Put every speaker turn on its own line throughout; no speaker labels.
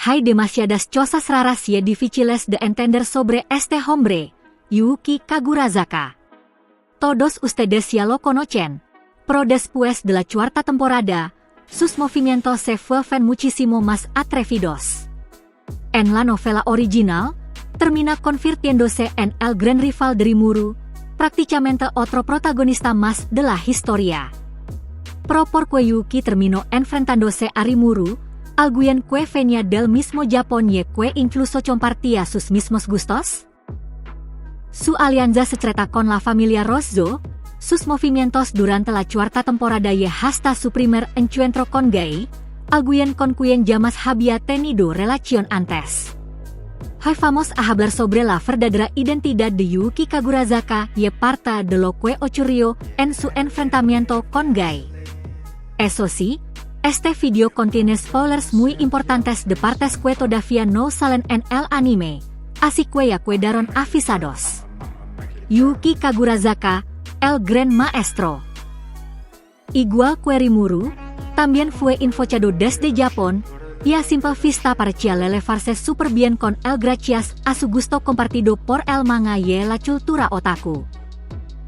Hay demasiadas cosas raras y difíciles de entender sobre este hombre, Yuki Kagurazaka. Todos ustedes ya lo conocen. Pero después de la cuarta temporada, sus movimientos se vuelven muchísimo más atrevidos. En la novela original, termina convirtiéndose en el gran rival de Rimuru, prácticamente otro protagonista más de la historia. Pero porque Yuki terminó enfrentándose a Rimuru, alguien que venía del mismo Japón y que incluso compartía sus mismos gustos. Su alianza secreta con la familia Rosso, sus movimientos durante la cuarta temporada y hasta su primer encuentro con Gai, alguien con quien jamás había tenido relación antes. Hoy vamos a hablar sobre la verdadera identidad de Yuki Kagurazaka y parte de lo que ocurrió en su enfrentamiento con Gai. Eso sí, este video contiene spoilers muy importantes de partes que todavía no salen en el anime, así que ya quedaron avisados. Yuki Kagurazaka, el Gran Maestro. Igual que Rimuru, también fue influenciado desde Japón, y a simple vista parecía elevarse súper bien con él gracias a su gusto compartido por el manga y la cultura otaku.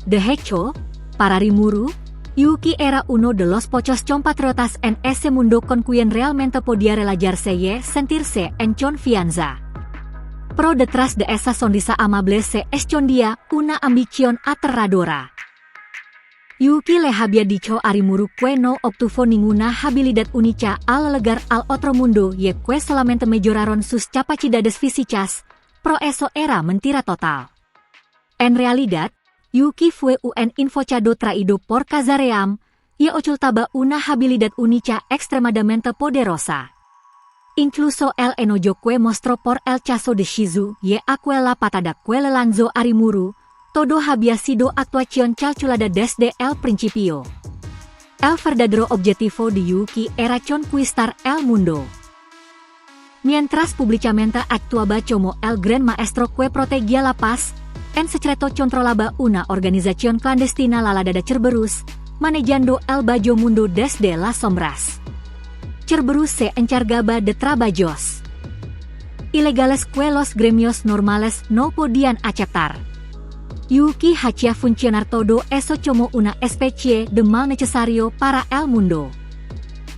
De hecho, para Rimuru, Yuki era uno de los pocos compatriotas en ese mundo con quien realmente podía relajarse y sentirse en confianza. Pero detrás de esa sonrisa amable se escondía una ambición aterradora. Yuki le había dicho a Rimuru que no obtuvo ninguna habilidad única al llegar al otro mundo y que solamente mejoraron sus capacidades físicas, pero eso era mentira total. En realidad, Yuki fue un influenciado traído por Kazaream y ocultaba una habilidad única extremadamente poderosa. Incluso el enojo que mostró por el caso de Shizu y la patada que le lanzó a Rimuru, todo había sido actuación calculada desde el principio. El verdadero objetivo de Yuki era conquistar el mundo. Mientras públicamente actuaba como el gran maestro que protegía la paz, en secreto controlaba una organización clandestina llamada Cerberus, manejando el bajo mundo desde las sombras. Cerberus se encargaba de trabajos ilegales que los gremios normales no podían aceptar. Yuki hacía funcionar todo eso como una especie de mal necesario para el mundo.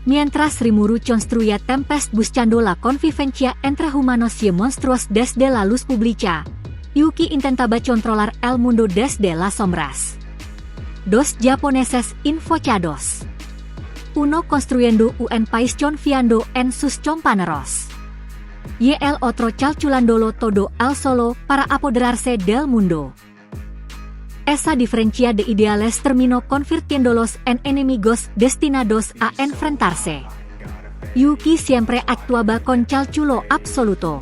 Mientras Rimuru construía tempest buscando la convivencia entre humanos y monstruos desde la luz pública, Yuki intentaba controlar el mundo desde las sombras. Dos japoneses influenciados. Uno construyendo un país confiando en sus compañeros. Y el otro calculándolo todo él solo para apoderarse del mundo. Esa diferencia de ideales terminó convirtiéndolos en enemigos destinados a enfrentarse. Yuki siempre actuaba con cálculo absoluto.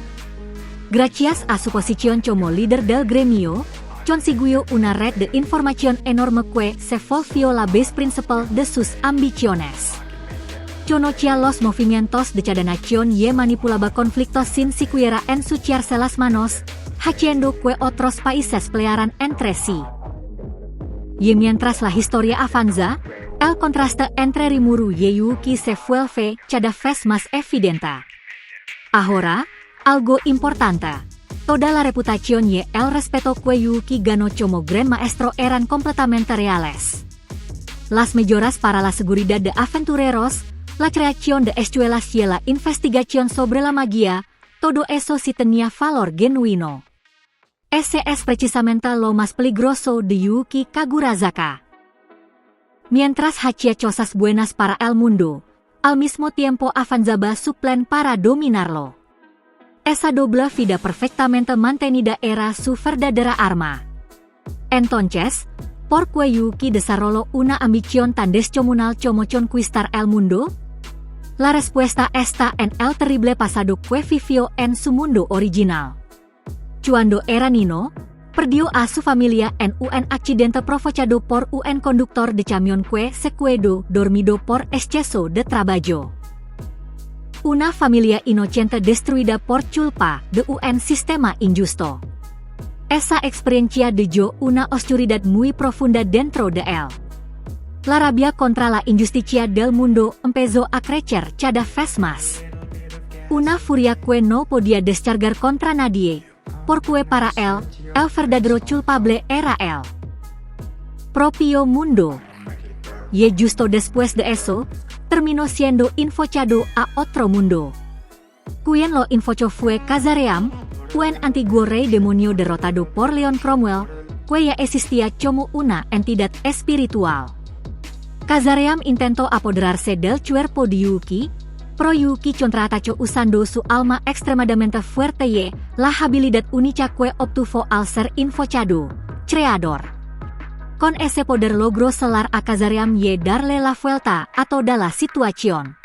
Gracias a su posición como líder del gremio, consiguió una red de información enorme que se volvió la base principal de sus ambiciones. Conocía los movimientos de cada nación y manipulaba conflictos sin siquiera ensuciarse las manos, haciendo que otros países pelearan entre sí. Y mientras la historia avanza, el contraste entre Rimuru y Yuki se vuelve cada vez más evidente. Ahora, algo importante. Toda la reputación y el respeto que Yuki ganó como gran maestro eran completamente reales. Las mejoras para la seguridad de aventureros, la creación de escuelas y la investigación sobre la magia, todo eso sí tenía valor genuino. Ese es precisamente lo más peligroso de Yuki Kagurazaka. Mientras hacía cosas buenas para el mundo, al mismo tiempo avanzaba su plan para dominarlo. Esa doble vida perfectamente mantenida era su verdadera arma. Entonces, ¿por qué Yuki desarrolló una ambición tan descomunal como conquistar el mundo? La respuesta está en el terrible pasado que vivió en su mundo original. Cuando era niño, perdió a su familia en un accidente provocado por un conductor de camión que se quedó dormido por exceso de trabajo. Una familia inocente destruida por culpa de un sistema injusto. Esa experiencia dejó una oscuridad muy profunda dentro de él. La rabia contra la injusticia del mundo empezó a crecer cada vez más. Una furia que no podía descargar contra nadie, porque para el verdadero culpable era el propio mundo. Y justo después de eso, terminó siendo infocado a otro mundo. Quien lo infocó fue Kazaream, un antiguo rey demonio derrotado por Leon Cromwell, que ya existía como una entidad espiritual. Kazaream intentó apoderarse del cuerpo de Yuki, pero Yuki contraatacó usando su alma extremadamente fuerte y la habilidad única que obtuvo al ser infocado, Creador. Con ese poder logró selar a Kazaream y darle la vuelta a toda la situación.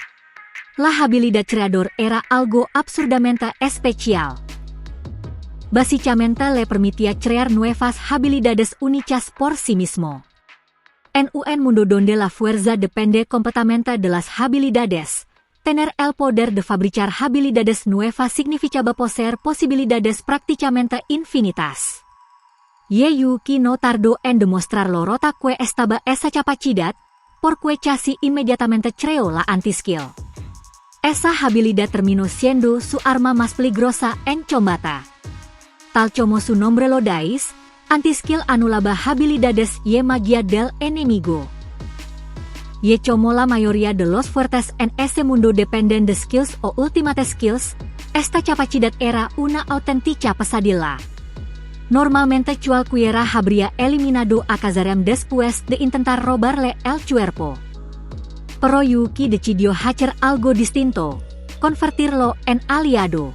La habilidad Creador era algo absurdamente especial. Básicamente le permitía crear nuevas habilidades únicas por sí mismo. En un mundo donde la fuerza depende completamente de las habilidades, tener el poder de fabricar habilidades nuevas significaba poseer posibilidades prácticamente infinitas. Yuki no tardó en demostrar lo rota que estaba esa capacidad, porque casi inmediatamente creó la anti-skill. Esa habilidad terminó siendo su arma más peligrosa en combate. Tal como su nombre lo dice, anti-skill anulaba habilidades y magia del enemigo. Y como la mayoría de los fuertes en ese mundo dependen de skills o ultimate skills, esta capacidad era una auténtica pesadilla. Normalmente cualquiera habría eliminado a Kazaream después de intentar robarle el cuerpo. Pero Yuki decidió hacer algo distinto, convertirlo en aliado.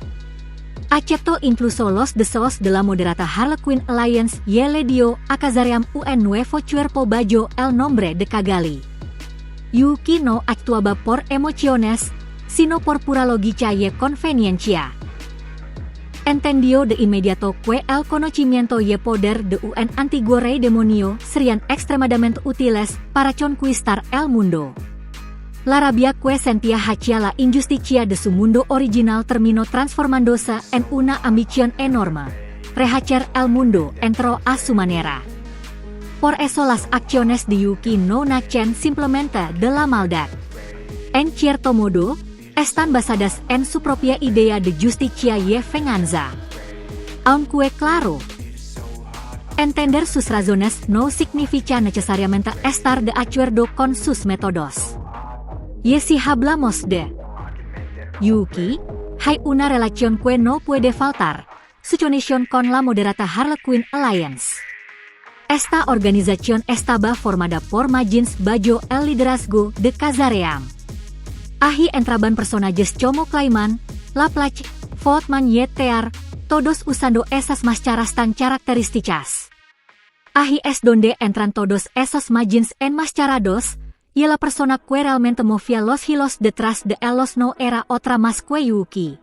Aceptó incluso los deseos de la moderada Harlequin Alliance y le dio a Kazaream un nuevo cuerpo bajo el nombre de Kagali. Yuki no actuaba por emociones, sino por pura lógica y conveniencia. Entendió de inmediato que el conocimiento y poder de un antiguo rey demonio serían extremadamente útiles para conquistar el mundo. La rabia que sentía hacia la injusticia de su mundo original terminó transformándose en una ambición enorme. Rehacer el mundo entró a su manera. Por eso las acciones de Yuki no nacen simplemente de la maldad. En cierto modo, están basadas en su propia idea de justicia y venganza. Aunque claro, entender sus razones no significa necesariamente estar de acuerdo con sus métodos. Y si hablamos de Yuki, hay una relación que no puede faltar, su conexión con la moderada Harlequin Alliance. Esta organización estaba formada por magins bajo el liderazgo de Kazaream. Ahí entraban personajes como Clayman, Laplace, Voltman y Tear, todos usando esas máscaras tan características. Ahí es donde entran todos esos magins enmascarados, y la persona que realmente movía los hilos detrás de ellos no era otra más que Yuki.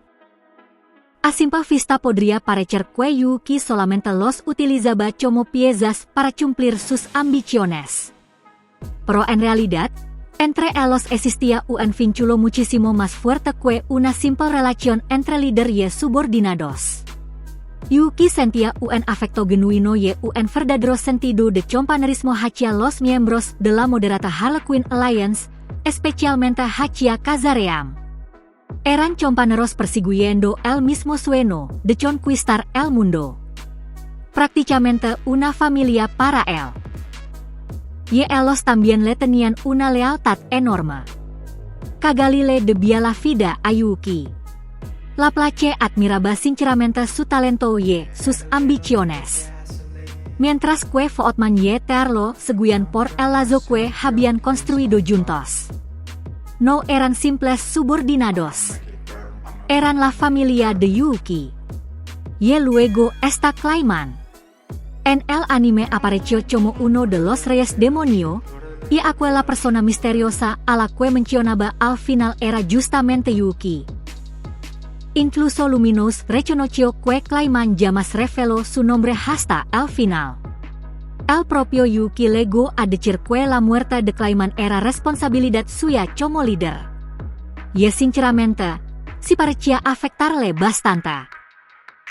A simple vista podría parecer que Yuki solamente los utilizaba como piezas para cumplir sus ambiciones. Pero en realidad, entre ellos existía un vínculo muchísimo más fuerte que una simple relación entre líder y subordinados. Yuki sentía un afecto genuino y un verdadero sentido de compañerismo hacia los miembros de la moderada Harlequin Alliance, especialmente hacia Kazaream. Eran compañeros persiguiendo el mismo sueño de conquistar el mundo. Prácticamente una familia para él. Y ellos también le tenían una lealtad enorme. Kagali le debía la vida a Yuki. Laplace admiraba sinceramente su talento y sus ambiciones. Mientras que Voltman y Tear lo seguían por el lazo que habían construido juntos. No eran simples subordinados. Eran la familia de Yuki. Y luego está Clayman. En el anime apareció como uno de los reyes demonio, y la persona misteriosa a la que mencionaba al final era justamente Yuki. Incluso Luminous reconoció que Clayman jamás reveló su nombre hasta el final. El propio Yuki llegó a decir que la muerte de Clayman era responsabilidad suya como líder. Y sinceramente, sí parecía afectarle bastante.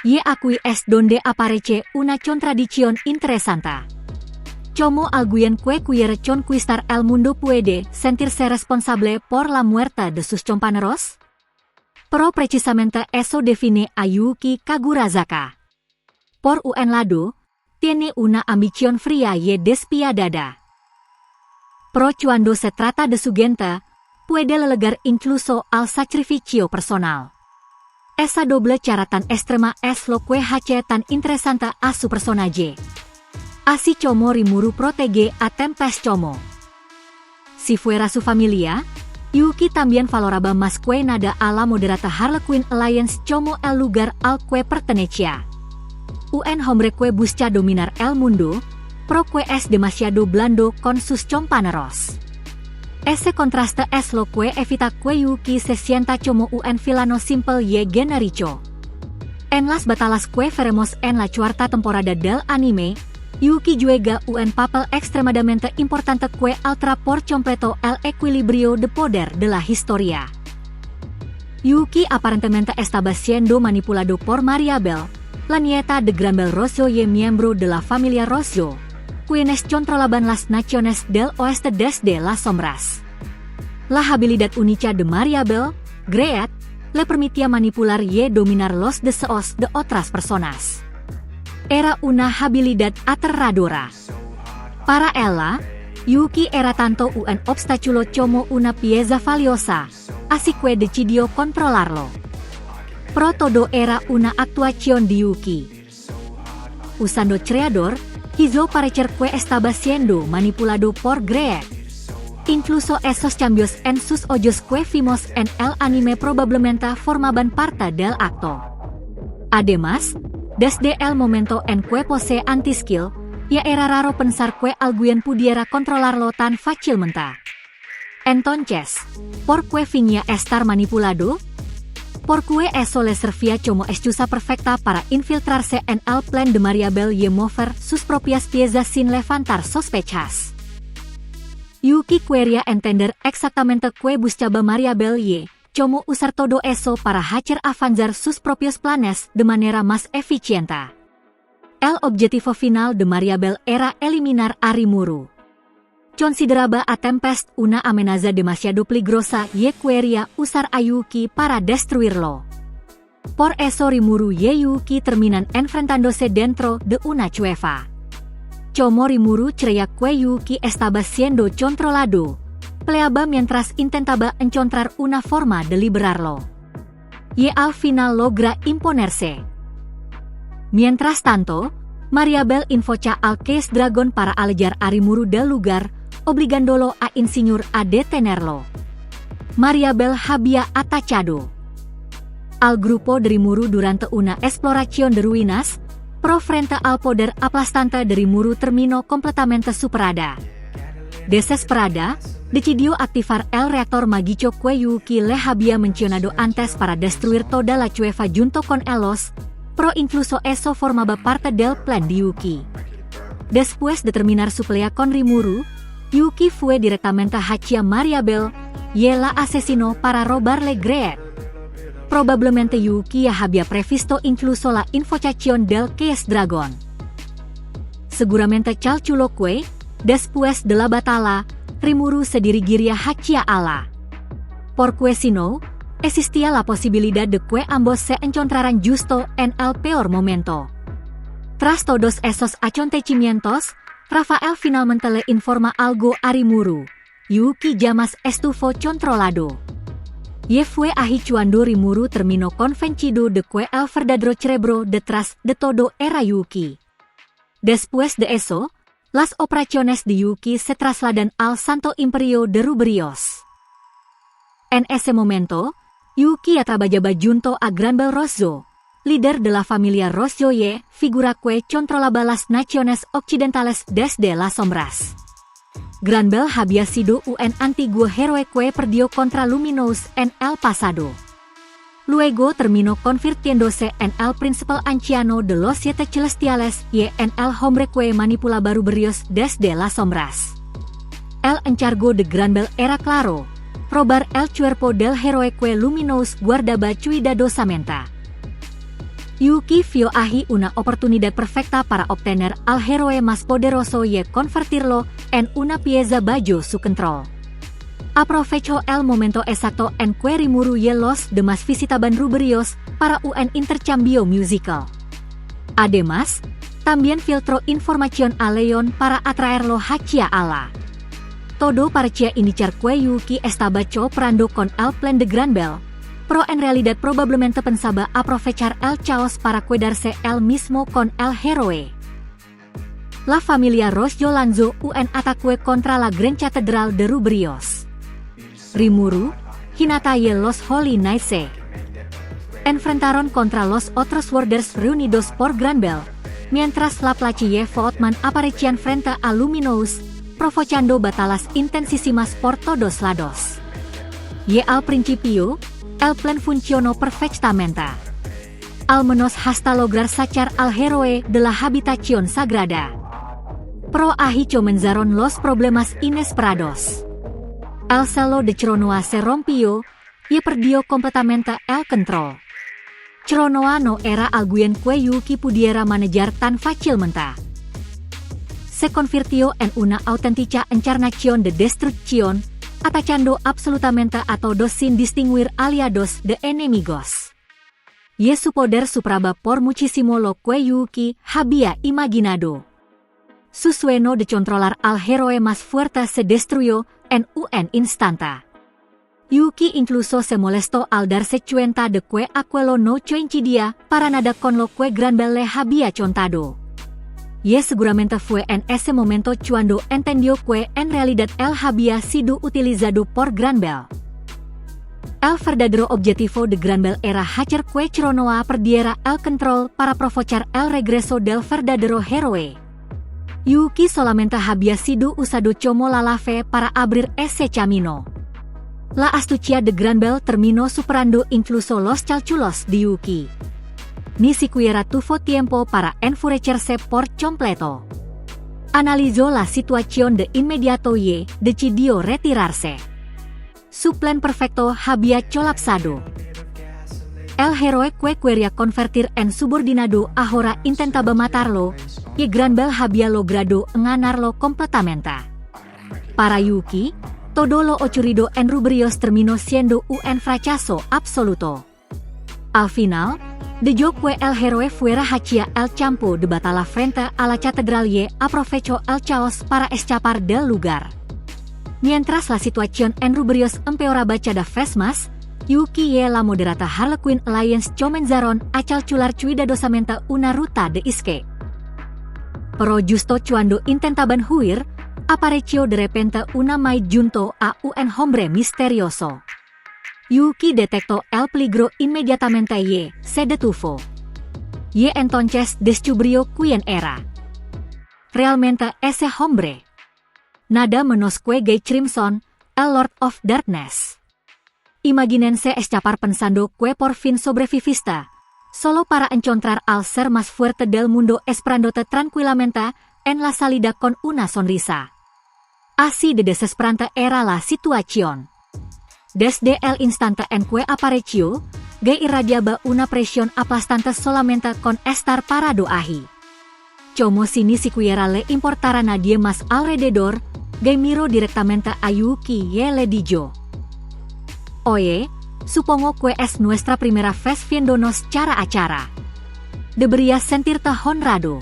Y aquí es donde aparece una contradicción interesante. Como alguien que quiere conquistar el mundo puede sentirse responsable por la muerte de sus compañeros? Pro precisamente eso define a Yuki Kagurazaka. Por un lado, tiene una ambición fría y despiadada. Pero cuando se trata de su gente, puede llegar incluso al sacrificio personal. Esa doble cara tan extrema es lo que hace tan interesante a su personaje. Así como Rimuru protege a Tempest como. Si fuera su familia, Yuki también valoraba más que nada a la moderata Harlequin Alliance como el lugar al que pertenecía. Un hombre que busca dominar el mundo, pero que es demasiado blando con sus compañeros. Ese contraste es lo que evita que Yuki se sienta como un villano simple y genérico. En las batallas que veremos en la cuarta temporada del anime, Yuki juega un papel extremadamente importante que altera por completo el equilibrio de poder de la historia. Yuki aparentemente estaba siendo manipulado por Mariabel, la nieta de Granbel Rossio y miembro de la familia Rossio, quienes controlaban las naciones del oeste desde las sombras. La habilidad única de Mariabel, Great, le permitía manipular y dominar los deseos de otras personas. Era una habilidad aterradora. Para ella, Yuki era tanto un obstáculo como una pieza valiosa, así que decidió controlarlo. Pero todo era una actuación de Yuki. Usando Creador, hizo parecer que estaba siendo manipulado por Great. Incluso esos cambios en sus ojos que vimos en el anime probablemente formaban parte del acto. Además, desde el momento en que posee anti-skill, ya era raro pensar que alguien pudiera controlarlo tan fácilmente. Entonces, ¿por qué finía estar manipulado? Porque eso le servía como excusa perfecta para infiltrarse en el plan de Mariabel y mover sus propias piezas sin levantar sospechas. Yuki quería entender exactamente qué buscaba Mariabel y cómo usar todo eso para hacer avanzar sus propios planes de manera más eficiente. El objetivo final de Mariabel era eliminar a Rimuru. Consideraba a Tempest una amenaza demasiado peligrosa y quería usar a Yuki para destruirlo. Por eso Rimuru y Yuki terminan enfrentándose dentro de una cueva. Como Rimuru creía que Yuki estaba siendo controlado, peleaba mientras intentaba encontrar una forma de liberarlo. Y al final logra imponerse. Mientras tanto, Mariabel invoca al Case Dragon para alejar a Rimuru del lugar, obligándolo a Insignur a detenerlo. Mariabel había atacado al grupo de Rimuru durante una exploración de ruinas, pero frente al poder aplastante de Rimuru terminó completamente superada. Desesperada, decidió activar el reactor mágico que Yuki le había mencionado antes para destruir toda la cueva junto con Elos, pero incluso eso formaba parte del plan de Yuki. Después de terminar su pelea con Rimuru, Yuki fue directamente hacia Mariabel y la asesinó para robarle Great. Probablemente Yuki ya había previsto incluso la invocación del Case Dragon. Seguramente calculó que, después de la batalla, Rimuru se dirigiría hacia Allah. Porque si no, existía la posibilidad de que ambos se encontraran justo en el peor momento. Tras todos esos acontecimientos, Rafael finalmente le informa algo a Rimuru. Yuki ya más estuvo controlado. Y fue ahí cuando Rimuru terminó convencido de que el verdadero cerebro detrás de todo era Yuki. Después de eso, las operaciones de Yuki se trasladan al Santo Imperio de Rubrios. En ese momento, Yuki trabajaba junto a Granbel Rossio, líder de la familia Rossio y figura que controlaba las naciones occidentales desde las sombras. Granbel había sido un antiguo héroe que perdió contra Luminous en el pasado. Luego terminó convirtiéndose en el principal anciano de los Siete Celestiales y en el hombre que manipulaba Rubrios desde las sombras. El encargo de Granbel era claro: robar el cuerpo del héroe que Luminous guardaba cuidadosamente. Yuki vio ahí una oportunidad perfecta para obtener al héroe más poderoso y convertirlo en una pieza bajo su control. Aprovecho el momento exacto en que Rimuru y los demás visitaban rubrios para un intercambio musical. Además, también filtró información a Leon para atraerlo hacia ala. Todo parecía indicar que Yuki estaba cooperando con el plan de Granbell, pero en realidad probablemente pensaba aprovechar el caos para quedarse él mismo con el héroe. La familia Rojo lanzó un ataque contra la Gran Catedral de Rubrios. Rimuru, Hinata y los Holy Knights se enfrentaron contra los otros Warders reunidos por Granbell, mientras la placa y Voughtman aparecían frente a Luminous, provocando batallas intensísimas por todos lados. Y al principio, el plan funcionó perfectamente. Al menos hasta lograr sacar al héroe de la habitación sagrada. Pero ahí comenzaron los problemas inesperados. El celo de Chronoa se rompió y perdió completamente el control. Chronoa no era alguien que Yuki pudiera manejar tan fácilmente. Se convirtió en una auténtica encarnación de destrucción, atacando absolutamente a todos sin distinguir aliados de enemigos. Y su poder superaba por muchísimo lo que Yuki había imaginado. Su sueño de controlar al héroe más fuerte se destruyó en un instante. Yuki incluso se molestó al darse cuenta de que aquello no coincidía para nada con lo que Granbell le había contado. Y seguramente fue en ese momento cuando entendió que en realidad él había sido utilizado por Granbell. El verdadero objetivo de Granbell era hacer que Chronoa perdiera el control para provocar el regreso del verdadero héroe. Yuki solamente había sido usado como la lave para abrir ese camino. La astucia de Granbell terminó superando incluso los cálculos de Yuki. Ni siquiera tuvo tiempo para enfurecerse por completo. Analizó la situación de inmediato y decidió retirarse. Su plan perfecto había colapsado. El héroe que quería convertir en subordinado ahora intentaba matarlo, y Granbell había logrado ganarlo completamente. Para Yuki, todo lo ocurrido en Rubrios terminó siendo un fracaso absoluto. Al final, debió que el héroe fuera hacia el campo de batalla frente a la catedral y aprovechó el caos para escapar del lugar. Mientras la situación en Rubrios empeoraba cada vez más, Yuki y la moderata Harlequin Alliance comenzaron a calcular cuidadosamente una ruta de escape. Pero justo cuando intentaban huir, apareció de repente una maid junto a un hombre misterioso. Yuki detectó el peligro inmediatamente y se detuvo. Y entonces descubrió quién era. Realmente ese hombre. Nada menos que Guy Crimson, el Lord of Darkness. Imagínense escapar pensando que por fin sobreviviste, solo para encontrar al ser más fuerte del mundo esperándote tranquilamente en la salida con una sonrisa. Así de desesperante era la situación. Desde el instante en que apareció, Guy irradiaba una presión aplastante solamente con estar parado ahí. Como si ni siquiera le importara nadie más alrededor, Guy miró directamente a Yuki y le dijo: Oye, supongo que es nuestra primera vez viéndonos cara a cara. Deberías sentirte honrado.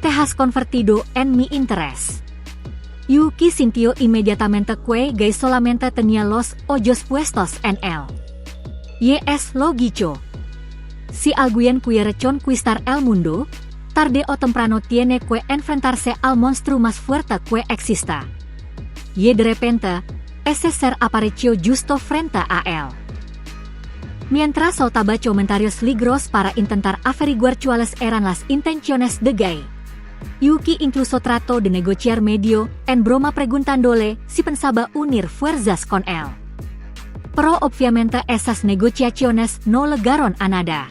Te has convertido en mi interés. Yuki sintió inmediatamente que Guy solamente tenía los ojos puestos en él. Y es lógico. Si alguien quiere conquistar el mundo, tarde o temprano tiene que enfrentarse al monstruo más fuerte que exista. Y de repente, ese ser apareció justo frente a él. Mientras soltaba comentarios ligros para intentar averiguar cuáles eran las intenciones de Guy, Yuki incluso trató de negociar medio en broma preguntándole si pensaba unir fuerzas con él. Pero obviamente esas negociaciones no llegaron a nada.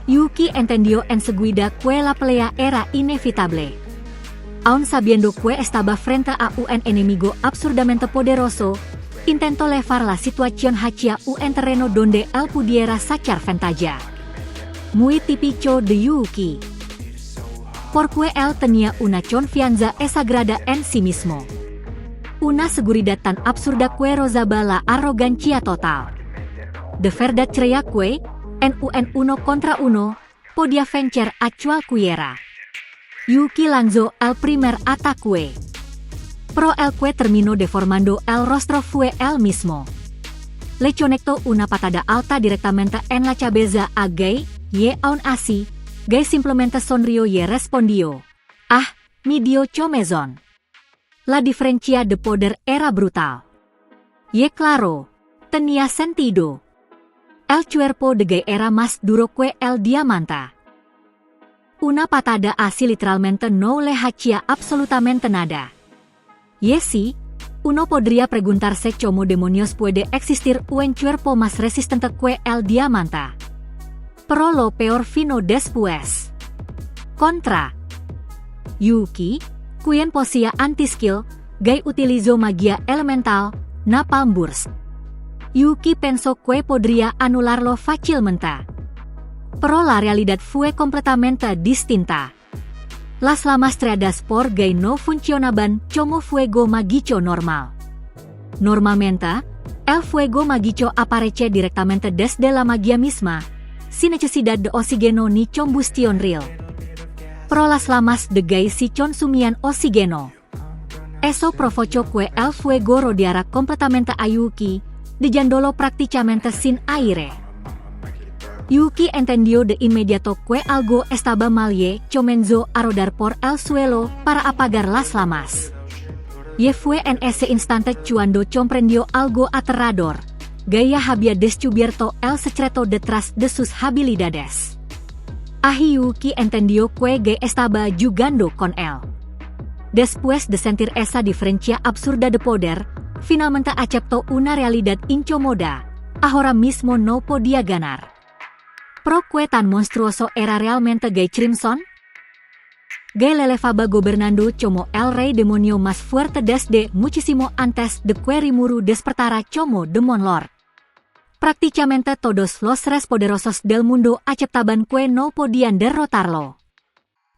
Yuki entendió enseguida que la pelea era inevitable. Aun sabiendo que estaba frente a un enemigo absurdamente poderoso, intentó llevar la situación hacia un terreno donde él pudiera sacar ventaja. Muy típico de Yuki. Porque él tenía una confianza sagrada en sí mismo. Una seguridad tan absurda que rozaba la arrogancia total. De verdad creía que, en un 1 contra 1, podía vencer a cualquiera. Yuki lanzó el primer ataque. Pro el que terminó deformando el rostro fue el mismo. Le conectó una patada alta directamente en la cabeza a Guy, y aún así, Guy simplemente sonrió y respondió. Ah, mi dio chomezón. La diferencia de poder era brutal. Y claro, tenía sentido. El cuerpo de Guy era más duro que el diamante. Una patada así literalmente no le hacía absolutamente nada. Y sí, uno podría preguntarse cómo demonios puede existir un cuerpo más resistente que el diamante. Pero lo peor vino después. Contra Yuki, quien poseía anti-skill, Guy utilizó magia elemental, Napalm Burst. Yuki pensó que podría anularlo fácilmente. Pero la realidad fue completamente distinta. Las llamas creadas por Guy no funcionaban como fuego mágico normal. Normalmente, el fuego mágico aparece directamente desde la magia misma, sin necesidad de oxígeno ni combustión real. Pero las llamas de Guy sí consumían oxígeno. Eso provocó que el fuego rodeara completamente a Yuki, dejándolo prácticamente sin aire. Yuki entendió de inmediato que algo estaba mal y comenzó a rodar por el suelo para apagar las llamas. Y fue en ese instante cuando comprendió algo aterrador. Guy había descubierto el secreto detrás de sus habilidades. Ahí Yuki entendió que Guy estaba jugando con él. Después de sentir esa diferencia absurda de poder, finalmente aceptó una realidad incómoda. Ahora mismo no podía ganar. ¿Pero qué tan monstruoso era realmente Guy Crimson? Guy le elevaba gobernando como el rey demonio más fuerte desde muchísimo antes de que Rimuru despertara como Demon Lord. Prácticamente todos los seres poderosos del mundo aceptaban que no podían derrotarlo.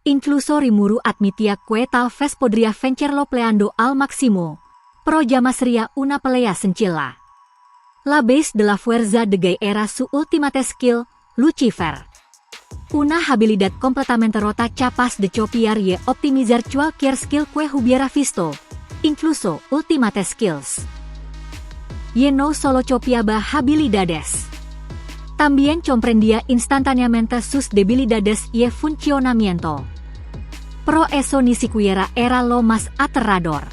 Incluso Rimuru admitía que tal vez podría vencerlo peleando al máximo, pero jamás sería una pelea sencilla. La base de la fuerza de Guy era su ultimate skill, Lucifer. Una habilidad completamente rota capaz de copiar y optimizar cualquier skill que hubiera visto, incluso ultimate skills. Y no solo copiaba habilidades, también comprendía instantáneamente sus debilidades y funcionamiento. Pero eso ni siquiera era lo más aterrador.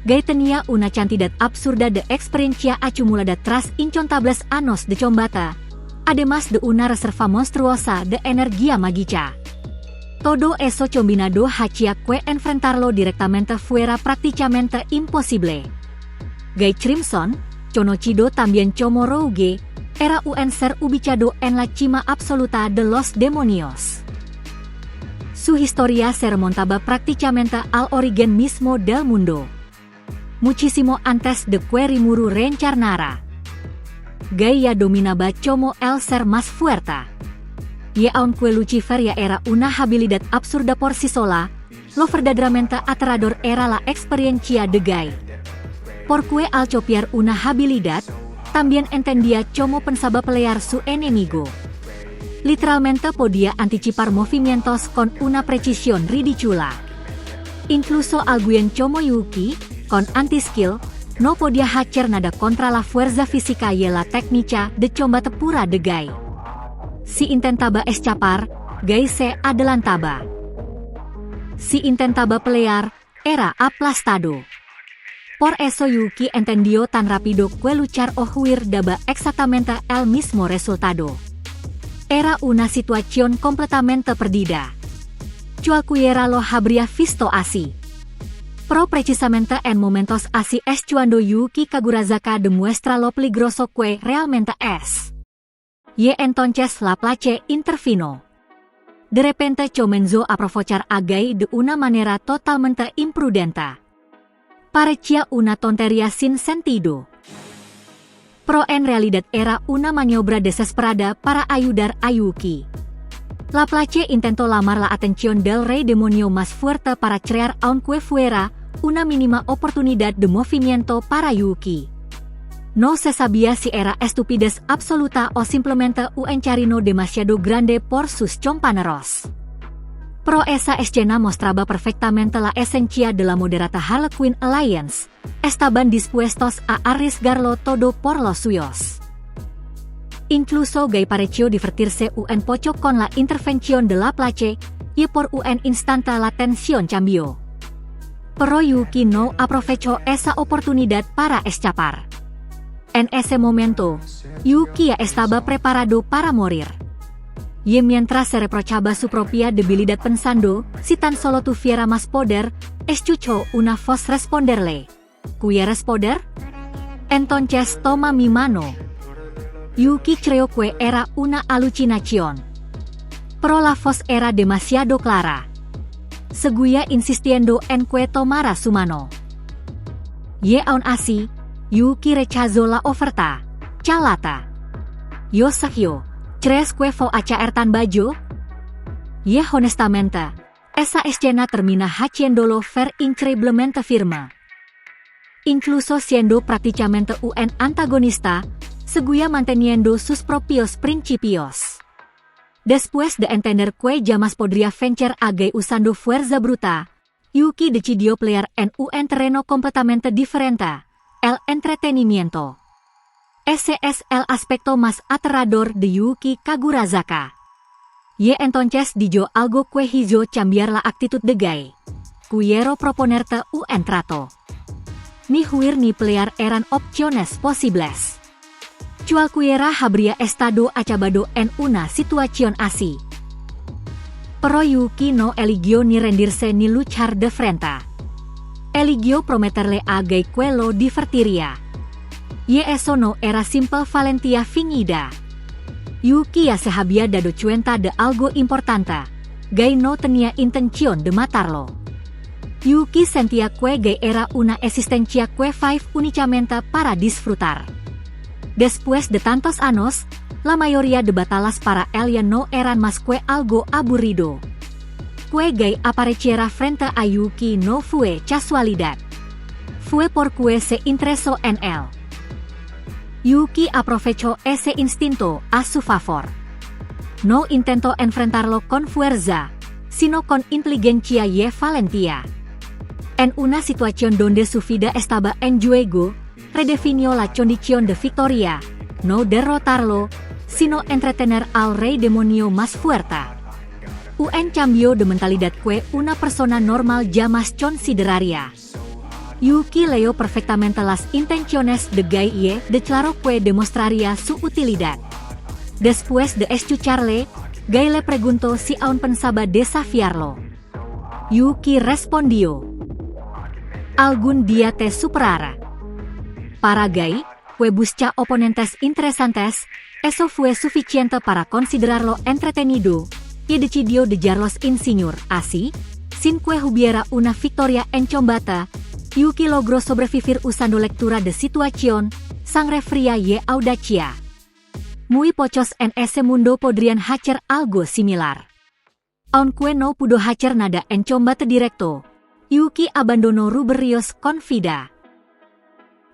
Guy tenía una cantidad absurda de experiencia acumulada tras incontables años de combate, además de una reserva monstruosa de energía mágica. Todo eso combinado hacía que enfrentarlo directamente fuera prácticamente imposible. Guy Crimson, conocido también como Rouge, era un ser ubicado en la cima absoluta de los demonios. Su historia se remontaba prácticamente al origen mismo del mundo. Muchísimo antes de que Rimuru reencarnara. Guy ya dominaba como el ser más fuerte. Y aunque Lucifer ya era una habilidad absurda por sí sola, lo verdaderamente aterrador era la experiencia de Guy. Porque al copiar una habilidad, también entendía cómo pensaba pelear su enemigo. Literalmente podía anticipar movimientos con una precisión ridícula. Incluso alguien como Yuki, con anti-skill, no podía hacer nada contra la fuerza física y la técnica de combate pura de Guy. Si intentaba escapar, Guy se adelantaba. Si intentaba pelear, era aplastado. Por eso Yuki entendió tan rápido que luchar o huir daba exactamente el mismo resultado. Era una situación completamente perdida. Cualquiera lo habría visto así. Pero precisamente en momentos así es cuando Yuki Kagurazaka demuestra lo peligroso que realmente es. Y entonces la Place intervino. De repente comenzó a provocar a Guy de una manera totalmente imprudente. Parecía una tontería sin sentido. Pero en realidad era una maniobra desesperada para ayudar a Yuki. La Place intentó llamar la atención del rey demonio más fuerte para crear aunque fuera una mínima oportunidad de movimiento para Yuki. No se sabía si era estupidez absoluta o simplemente un charino demasiado grande por sus compañeros. Pero esa escena mostraba perfectamente la esencia de la moderata Harlequin Alliance. Estaban dispuestos a arriesgarlo todo por los suyos. Incluso Guy pareció divertirse un poco con la intervención de Laplace, y por un instante la tensión cambió. Pero Yuki no aprovechó esa oportunidad para escapar. En ese momento, Yuki estaba preparado para morir. Y mientras se reprochaba su propia debilidad pensando, si tan solo tuviera más poder, escuchó una voz responderle. ¿Quieres poder? Entonces toma mi mano. Yuki creyó que era una alucinación. Pero la voz era demasiado clara. Seguía insistiendo en que tomara su mano. Y aún así, Yuki rechazó la oferta. Calata. Yo Sergio, ¿crees que voy a caer tan bajo? Y honestamente, esa escena termina haciéndolo ver increíblemente firme. Incluso siendo prácticamente un antagonista, seguía manteniendo sus propios principios. Después de entender que jamás podría vencer a Guy usando fuerza bruta, Yuki decidió pelear en un terreno completamente diferente, el entretenimiento. Ese es el aspecto más aterrador de Yuki Kagurazaka. Y entonces dijo algo que hizo cambiar la actitud de Guy. Quiero proponerte un trato. Ni huir ni pelear eran opciones posibles. Cualquiera habría estado acabado en una situación así. Pero Yuki no eligió ni rendirse ni luchar de frente. Eligió prometerle a Guy que lo divertiría. Y eso no era simple valentía fingida. Yuki ya se había dado cuenta de algo importante. Guy no tenía intención de matarlo. Yuki sentía que Guy era una existencia que vive únicamente para disfrutar. Después de tantos años, la mayoría de batallas para él ya no eran más que algo aburrido. Que Guy apareciera frente a Yuki no fue casualidad. Fue porque se interesó en él. Yuki aprovechó ese instinto a su favor. No intentó enfrentarlo con fuerza, sino con inteligencia y valentía. En una situación donde su vida estaba en juego, redefinió la condición de victoria, no derrotarlo, sino entretener al rey demonio más fuerte. Un cambio de mentalidad que una persona normal jamás consideraría. Yuki leyó perfectamente las intenciones de Guy y declaró que demostraría su utilidad. Después de escucharle, Guy le preguntó si aún pensaba desafiarlo. Yuki respondió, algún día te superará. Para Guy, que busca oponentes interesantes, eso fue suficiente para considerarlo entretenido, y decidió dejarlos insinuar. Así, sin que hubiera una victoria en combate, Yuki logró sobrevivir usando lectura de situación, sangre fría y audacia. Muy pocos en ese mundo podrían hacer algo similar. Aunque no pudo hacer nada en combate directo, Yuki abandonó ruberios con vida.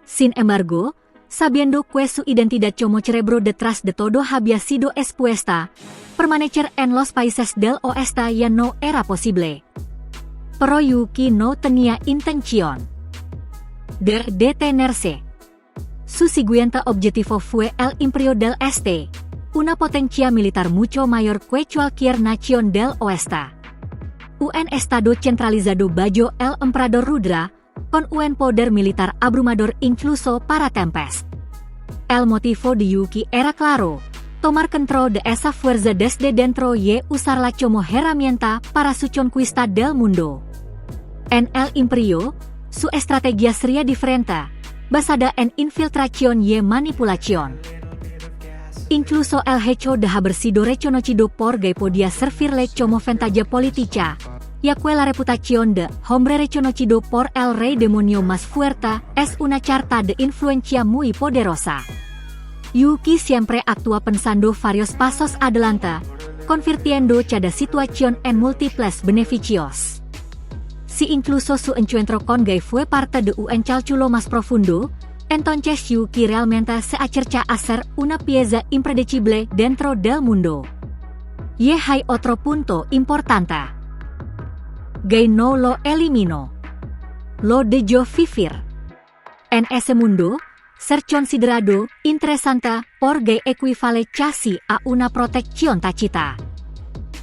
Sin embargo, sabiendo que su identidad como cerebro detrás de todo había sido expuesta, permanecer en los países del oeste ya no era posible. Pero Yuki no tenía intención de detenerse. Su siguiente objetivo fue el Imperio del Este, una potencia militar mucho mayor que cualquier nación del oeste. Un estado centralizado bajo el Emperador Rudra, con un poder militar abrumador incluso para Tempest. El motivo de Yuki era claro, tomar control de esa fuerza desde dentro y usarla como herramienta para su conquista del mundo. En el Imperio, su estrategia sería diferente, basada en infiltración y manipulación. Incluso el hecho de haber sido reconocido por Guy podía servirle como ventaja política, ya que la reputación de hombre reconocido por el rey demonio más fuerte es una carta de influencia muy poderosa. Yuki siempre actúa pensando varios pasos adelante, convirtiendo cada situación en múltiples beneficios. si incluso su encuentro con gay fue parte de un cálculo más profundo, entonces Yuki realmente se acerca a ser una pieza impredecible dentro del mundo. Y hay otro punto importante. Gay no lo eliminó. Lo dejó vivir. En ese mundo, ser considerado interesante por gay equivale casi a una protección tácita.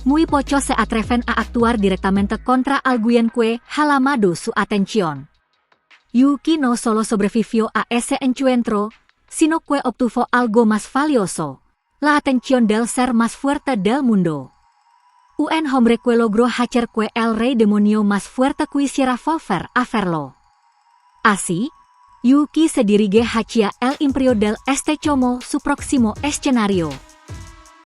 Muy pocos se atreven a actuar directamente contra alguien que ha llamado su atención. Yuki no solo sobrevivió a ese encuentro, sino que obtuvo algo más valioso, la atención del ser más fuerte del mundo. Un hombre que logró hacer que el rey demonio más fuerte quisiera volver a verlo. Así, Yuki se dirige hacia el imperio del Chomo, su próximo escenario.